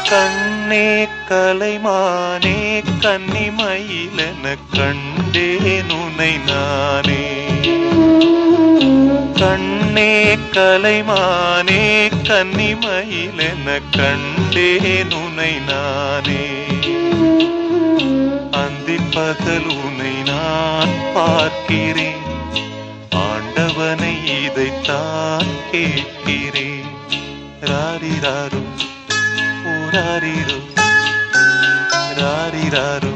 கண்ணே கலைமானே கன்னிமயிலென கண்டேன் உனை நானே. கண்ணே கலைமானே கன்னிமயிலென கண்டேன் உனை நானே. அந்திப் பகல் உனை நான் பார்க்கிறேன், ஆண்டவனை இதைத்தான் கேட்கிறேன். ராரிராரோ ராரிரோ ராரிராரோ